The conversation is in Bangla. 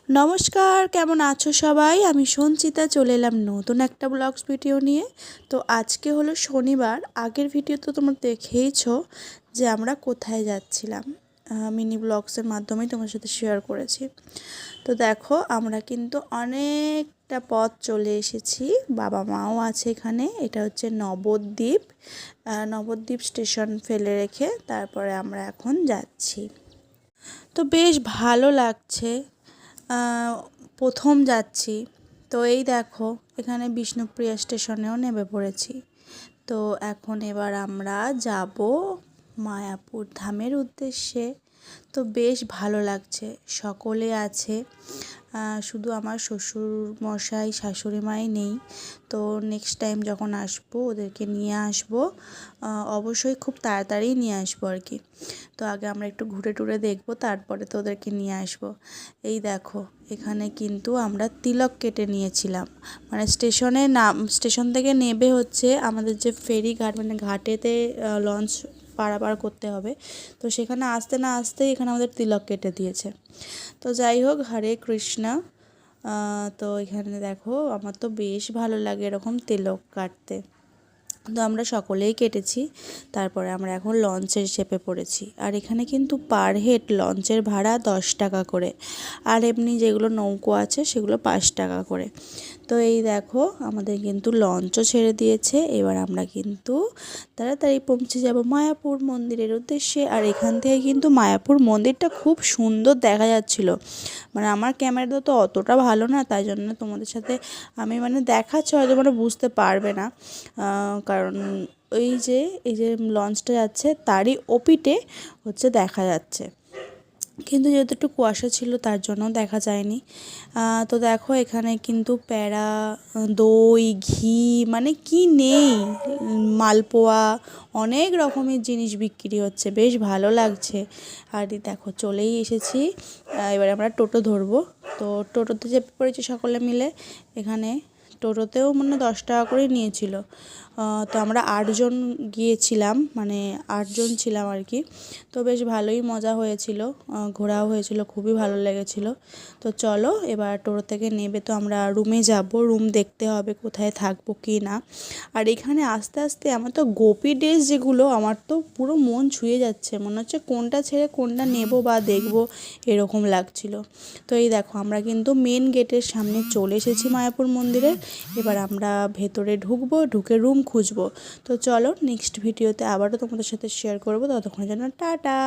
নমস্কার, কেমন আছো সবাই? আমি সঞ্চিতা চলে এলাম নতুন একটা ব্লগস ভিডিও নিয়ে। তো আজকে হলো শনিবার। আগের ভিডিও তো তোমরা দেখেইছো যে আমরা কোথায় যাচ্ছিলাম। মিনি ব্লগসের মাধ্যমেই তোমার সাথে শেয়ার করেছি। তো দেখো আমরা কিন্তু অনেকটা পথ চলে এসেছি, বাবা মাও আছে এখানে। এটা হচ্ছে নবদ্বীপ। নবদ্বীপ স্টেশন ফেলে রেখে তারপরে আমরা এখন যাচ্ছি। তো বেশ ভালো লাগছে, প্রথম যাচ্ছি। তো এই দেখো এখানে বিষ্ণুপ্রিয়া স্টেশনেও নেমে পড়েছি। তো এখন এবার আমরা যাব মায়াপুর ধামের উদ্দেশ্যে। তো বেশ ভালো লাগছে, সকলে আছে, শুধু আমার শ্বশুর মশাই শাশুড়ি মাই নেই। তো নেক্সট টাইম যখন আসবো ওদেরকে নিয়ে আসবো, অবশ্যই খুব তাড়াতাড়ি নিয়ে আসবো আর কি। তো আগে আমরা একটু ঘুরে টুরে দেখবো, তারপরে তো ওদেরকে নিয়ে আসবো। এই দেখো এখানে কিন্তু আমরা তিলক কেটে নিয়েছিলাম, মানে স্টেশন থেকে নেবে হচ্ছে আমাদের যে ফেরি ঘাট, মানে ঘাটেতে লঞ্চ পারাপার করতে হবে। তো সেখানে আসতে না আসতেই এখানে আমাদের তিলক কেটে দিয়েছে। তো যাই হোক, হরে কৃষ্ণা। তো এখানে দেখো আমার তো বেশ ভালো লাগে এরকম তিলক কাটতে। তো আমরা সকলেই কেটেছি। তারপরে আমরা এখন লঞ্চে চেপে পড়েছি। আর এখানে কিন্তু পার হেড লঞ্চের ভাড়া 10 টাকা করে, আর এমনি যেগুলো নৌকো আছে সেগুলো 5 টাকা করে। তো এই দেখো আমাদের কিন্তু লঞ্চও ছেড়ে দিয়েছে। এবার আমরা কিন্তু তাড়াতাড়ি পৌঁছে যাব মায়াপুর মন্দিরের উদ্দেশ্যে। আর এখান থেকে কিন্তু মায়াপুর মন্দিরটা খুব সুন্দর দেখা যাচ্ছিল। মানে আমার ক্যামেরাটা তো অতটা ভালো না, তাই জন্য তোমাদের সাথে আমি মানে দেখাচ্ছি, হয়তো মানে বুঝতে পারবে না। কারণ এই যে লঞ্চটা যাচ্ছে তারই ওপিটে হচ্ছে দেখা যাচ্ছে, কিন্তু যেহেতু একটু কুয়াশা ছিল তার জন্য দেখা যায়নি। তো দেখো এখানে কিন্তু প্যাড়া, দই, ঘি, মানে কি নেই, মালপোয়া, অনেক রকমের জিনিস বিক্রি হচ্ছে, বেশ ভালো লাগছে। আর দেখো চলেই এসেছি। এবারে আমরা টোটো ধরবো। তো টোটোতে চেপে পড়েছি সকলে মিলে। এখানে টোটোতেও মানে 10 টাকা করে নিয়েছিল। তো আমরা 8 জন গিয়েছিলাম, মানে 8 জন ছিলাম আর কি। তো বেশ ভালোই মজা হয়েছিল, ঘোরাও হয়েছিল, খুবই ভালো লেগেছিল। তো চলো এবার টোটো থেকে নেবে তো আমরা রুমে যাব, রুম দেখতে হবে কোথায় থাকবো কি না। আর এখানে আস্তে আস্তে আমার তো গোপী ড্রেস যেগুলো, আমার তো পুরো মন ছুঁয়ে যাচ্ছে, মনে হচ্ছে কোনটা ছেড়ে কোনটা নেব বা দেখবো এরকম লাগছিল। তো এই দেখো আমরা কিন্তু মেন গেটের সামনে চলে এসেছি মায়াপুর মন্দিরের। এবার আমরা ভেতরে ঢুকবো, ঢুকে রুম খুঁজবো। তো চলো নেক্সট ভিডিওতে আবারও তোমাদের সাথে শেয়ার করবো, ততক্ষণের জন্য টাটা।